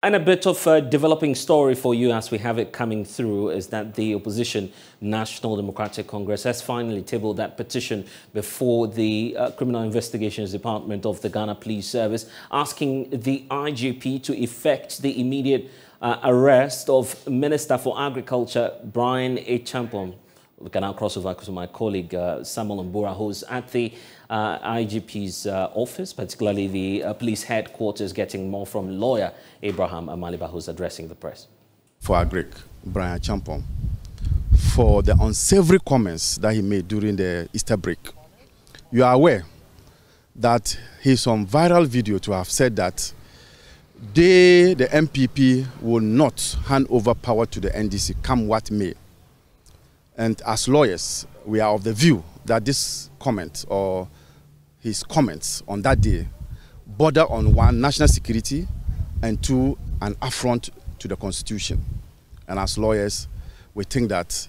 And a bit of a developing story for you as we have it coming through is that the opposition National Democratic Congress has finally tabled that petition before the Criminal Investigations Department of the Ghana Police Service, asking the IGP to effect the immediate arrest of Minister for Agriculture Bryan Acheampong. We can now cross over to my colleague Samuel Mbura, who's at the IGP's office, particularly the police headquarters, getting more from lawyer Abraham Amaliba, who's addressing the press. For Agric, Bryan Acheampong, for the unsavory comments that he made during the Easter break. You are aware that he's on viral video to have said that the MPP will not hand over power to the NDC, come what may. And as lawyers, we are of the view that this comment or his comments on that day border on one, national security, and two, an affront to the Constitution. And as lawyers, we think that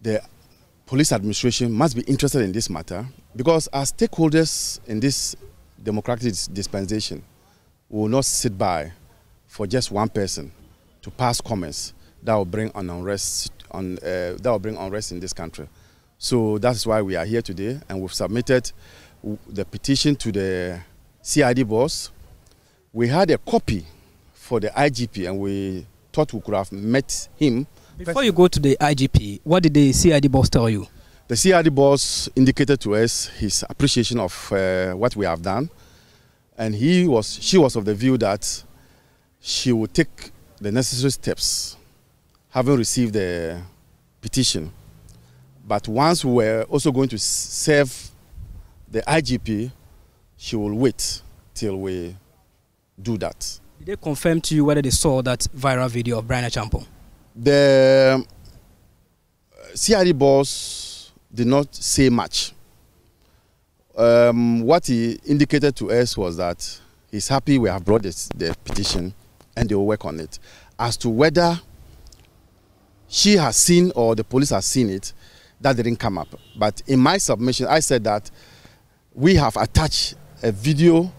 the police administration must be interested in this matter, because as stakeholders in this democratic dispensation, we will not sit by for just one person to pass comments that will bring unrest in this country. So that's why we are here today, and we've submitted the petition to the CID boss. We had a copy for the IGP, and we thought we could have met him. Before you go to the IGP, what did the CID boss tell you? The CID boss indicated to us his appreciation of what we have done, and she was of the view that she would take the necessary steps, having received the petition. But once we were also going to serve the IGP, she will wait till we do that. Did they confirm to you whether they saw that viral video of Bryan Acheampong? The CID boss did not say much. What he indicated to us was that he's happy we have brought the petition and they will work on it. As to whether she has seen or the police has seen it, that didn't come up. But in my submission, I said that we have attached a video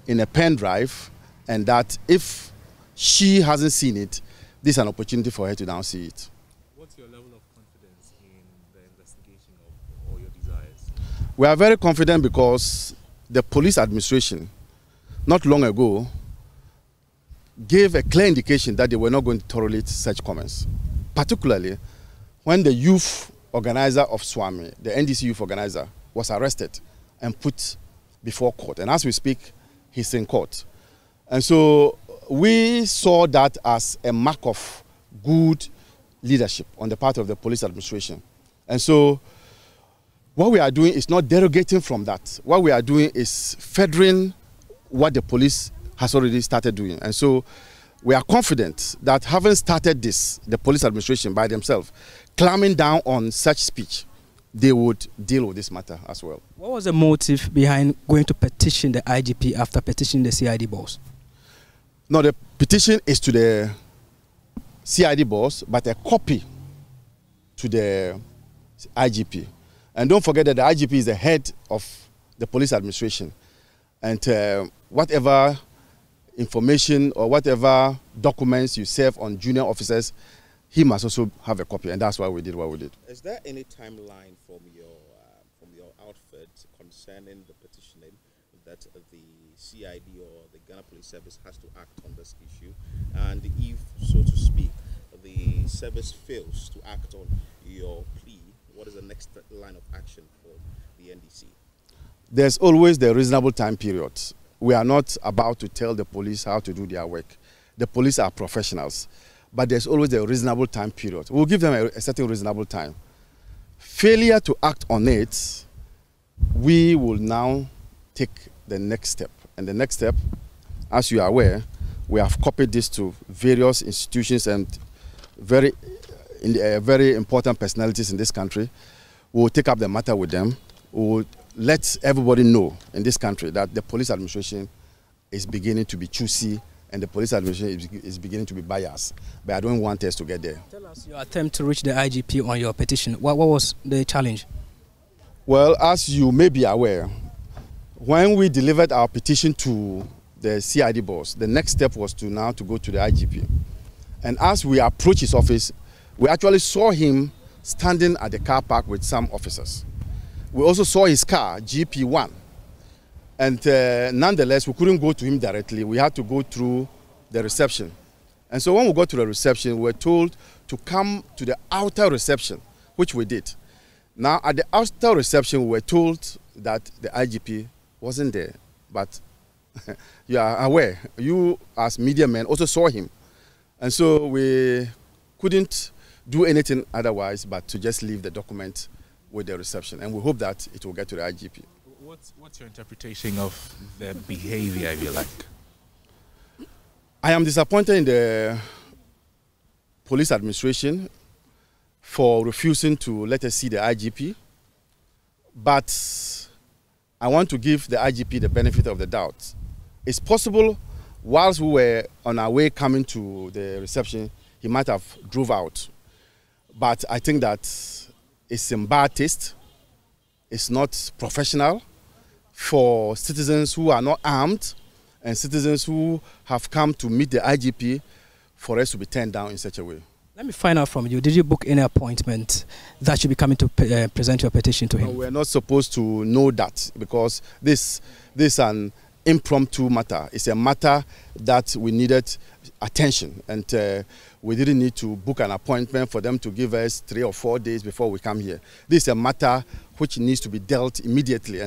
in a pen drive, and that if she hasn't seen it, this is an opportunity for her to now see it. What's your level of confidence in the investigation of all your desires? We are very confident because the police administration, not long ago, gave a clear indication that they were not going to tolerate such comments. Particularly when the youth organizer of Swami, the NDC youth organizer, was arrested and put before court. And as we speak, he's in court. And so we saw that as a mark of good leadership on the part of the police administration. And so what we are doing is not derogating from that. What we are doing is furthering what the police has already started doing. And so we are confident that having started this, the police administration by themselves, clamping down on such speech, they would deal with this matter as well. What was the motive behind going to petition the IGP after petitioning the CID boss? No, the petition is to the CID boss, but a copy to the IGP. And don't forget that the IGP is the head of the police administration. And whatever information or whatever documents you serve on junior officers, he must also have a copy, and that's why we did what we did. Is there any timeline from your outfit concerning the petitioning that the CID or the Ghana Police Service has to act on this issue? And if, so to speak, the service fails to act on your plea, what is the next line of action for the NDC? There's always the reasonable time period. We are not about to tell the police how to do their work. The police are professionals, but there's always a reasonable time period. We'll give them a certain reasonable time. Failure to act on it, we will now take the next step. And the next step, as you are aware, we have copied this to various institutions and very important personalities in this country. We will take up the matter with them. We will let everybody know in this country that the police administration is beginning to be choosy and the police administration is beginning to be biased. But I don't want us to get there. Tell us your attempt to reach the IGP on your petition. What was the challenge? Well, as you may be aware, when we delivered our petition to the the CID boss, the next step was to go to the IGP. And as we approached his office, we actually saw him standing at the car park with some officers. We also saw his car, GP1. And nonetheless, we couldn't go to him directly. We had to go through the reception. And so when we got to the reception, we were told to come to the outer reception, which we did. Now, at the outer reception, we were told that the IGP wasn't there. But you are aware, you as media men also saw him. And so we couldn't do anything otherwise but to just leave the document with the reception. And we hope that it will get to the IGP. What's your interpretation of the behavior, if you like? I am disappointed in the police administration for refusing to let us see the IGP. But I want to give the IGP the benefit of the doubt. It's possible, whilst we were on our way coming to the reception, he might have drove out. But I think that it's in bad taste. It's not professional for citizens who are not armed and citizens who have come to meet the IGP for us to be turned down in such a way. Let me find out from you, did you book any appointment that should be coming to present your petition to him? No, we're not supposed to know that because this is an impromptu matter. It's a matter that we needed attention, and we didn't need to book an appointment for them to give us 3 or 4 days before we come here. This is a matter which needs to be dealt immediately,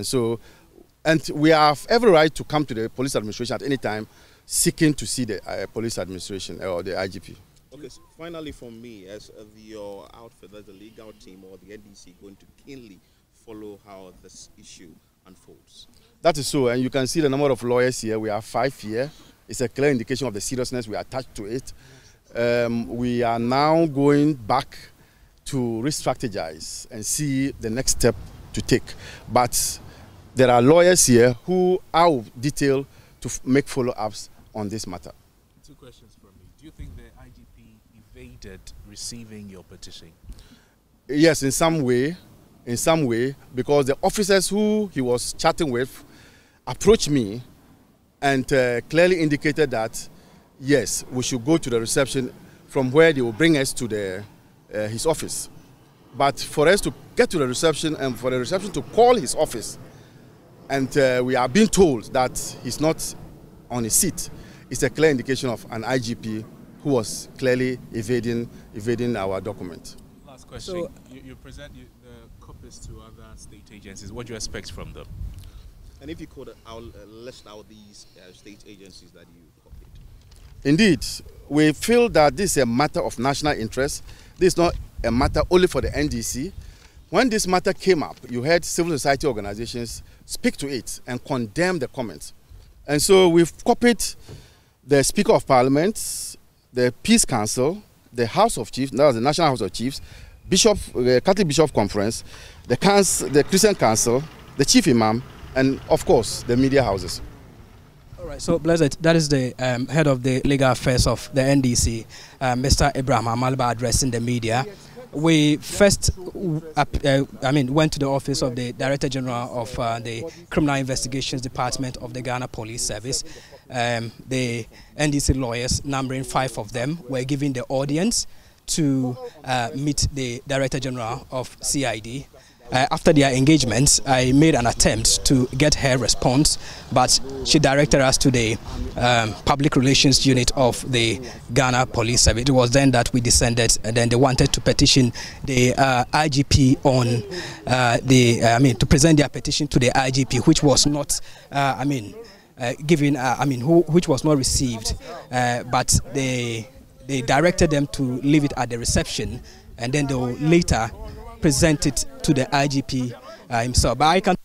and we have every right to come to the police administration at any time seeking to see the police administration or the IGP. Okay, so finally from me, as your outfit, as the legal team or the NDC going to keenly follow how this issue unfolds? That is so, and you can see the number of lawyers here. We have 5 here. It's a clear indication of the seriousness we attach to it. We are now going back to re-strategize and see the next step to take. But there are lawyers here who I will detail to make follow-ups on this matter. 2 questions from me. Do you think the IGP evaded receiving your petition? Yes, in some way, because the officers who he was chatting with approached me and clearly indicated that, yes, we should go to the reception from where they will bring us to his office. But for us to get to the reception and for the reception to call his office, and we are being told that he's not on his seat, it's a clear indication of an IGP who was clearly evading our document. Last question. So, you present the copies to other state agencies. What do you expect from them? And if you could list out these state agencies that you copied. Indeed, we feel that this is a matter of national interest. This is not a matter only for the NDC. When this matter came up, you heard civil society organizations speak to it and condemn the comments. And so we've copied the Speaker of Parliament, the Peace Council, the House of Chiefs, that was the National House of Chiefs, Catholic Bishop Conference, the Christian Council, the Chief Imam, and of course the media houses. All right, so Blessed, that is the head of the legal affairs of the NDC, Mr. Abraham Amalba, addressing the media. We first, went to the office of the Director General of the Criminal Investigations Department of the Ghana Police Service. The NDC lawyers, numbering 5 of them, were given the audience to meet the Director General of CID. After their engagements, I made an attempt to get her response, but she directed us to the public relations unit of the Ghana Police Service. It was then that we descended, and then they wanted to petition the IGP on to present their petition to the IGP, which was not, which was not received, but they directed them to leave it at the reception, and then they will later present it to the IGP himself. But I can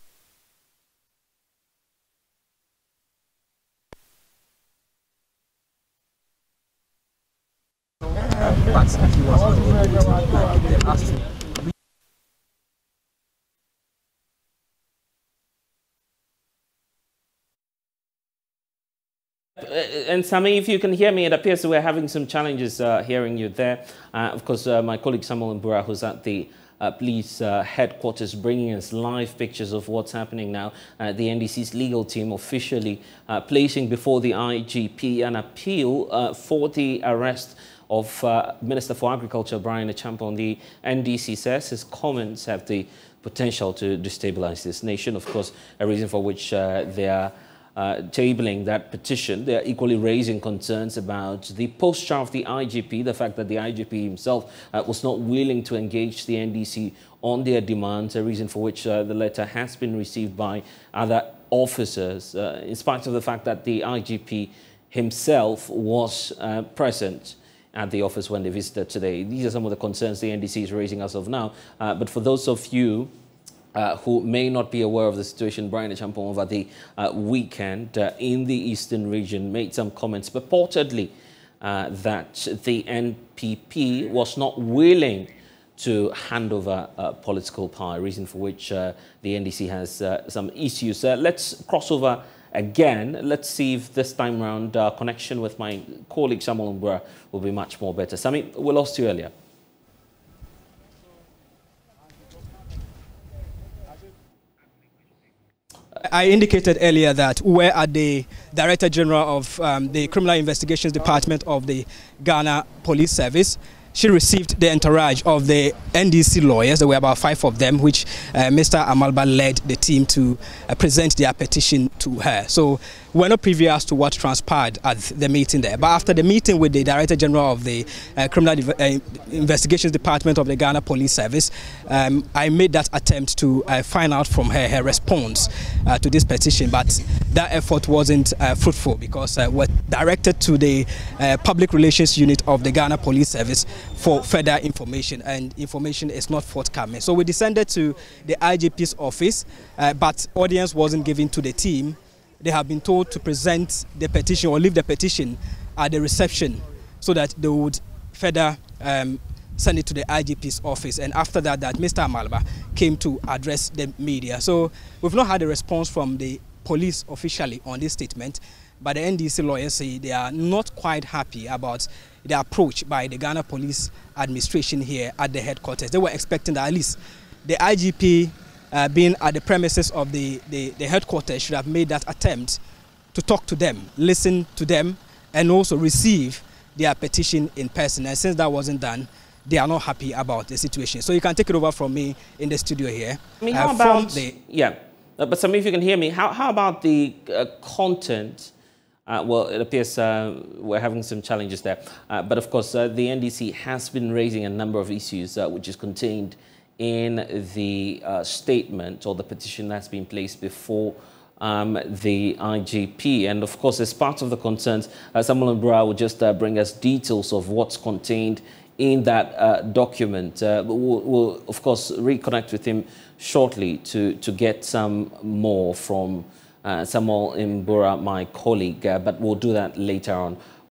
And Sami, if you can hear me, it appears we're having some challenges hearing you there. Of course, my colleague Samuel Mbura, who's at the Police headquarters, bringing us live pictures of what's happening now. The NDC's legal team officially placing before the IGP an appeal for the arrest of Minister for Agriculture, Bryan Acheampong. The NDC says his comments have the potential to destabilize this nation. Of course, a reason for which they are tabling that petition. They are equally raising concerns about the posture of the IGP, the fact that the IGP himself was not willing to engage the NDC on their demands, a reason for which the letter has been received by other officers, in spite of the fact that the IGP himself was present at the office when they visited today. These are some of the concerns the NDC is raising as of now. But for those of you who may not be aware of the situation, Bryan Acheampong over the weekend in the eastern region made some comments purportedly that the NPP was not willing to hand over political power, reason for which the NDC has some issues. Let's cross over again. Let's see if this time around connection with my colleague Samuel Mbura will be much more better. Sami, we lost you earlier. I indicated earlier that we were at the Director General of the Criminal Investigations Department of the Ghana Police Service. She received the entourage of the NDC lawyers. There were about 5 of them, which Mr. Amalba led the team to present their petition to her. So we're not privy as to what transpired at the meeting there. But after the meeting with the Director General of the Criminal Investigations Department of the Ghana Police Service, I made that attempt to find out from her her response to this petition. But that effort wasn't fruitful, because we're directed to the Public Relations Unit of the Ghana Police Service for further information, and information is not forthcoming. So we descended to the IGP's office, but audience wasn't given to the team. They have been told to present the petition or leave the petition at the reception so that they would further send it to the IGP's office. And after that, Mr. Amalba came to address the media. So we've not had a response from the police officially on this statement, but the NDC lawyers say they are not quite happy about the approach by the Ghana Police Administration here at the headquarters. They were expecting that at least the IGP being at the premises of the headquarters should have made that attempt to talk to them, listen to them, and also receive their petition in person. And since that wasn't done, they are not happy about the situation. So you can take it over from me in the studio here. I mean, how about but Sami, if you can hear me, how about the content? Well, it appears we're having some challenges there. But of course, the NDC has been raising a number of issues which is contained in the statement or the petition that's been placed before the IGP. And of course, as part of the concerns, Samuel Mbura will just bring us details of what's contained in that document. We'll, of course, reconnect with him shortly to get some more from Samuel Mbura, my colleague, but we'll do that later on.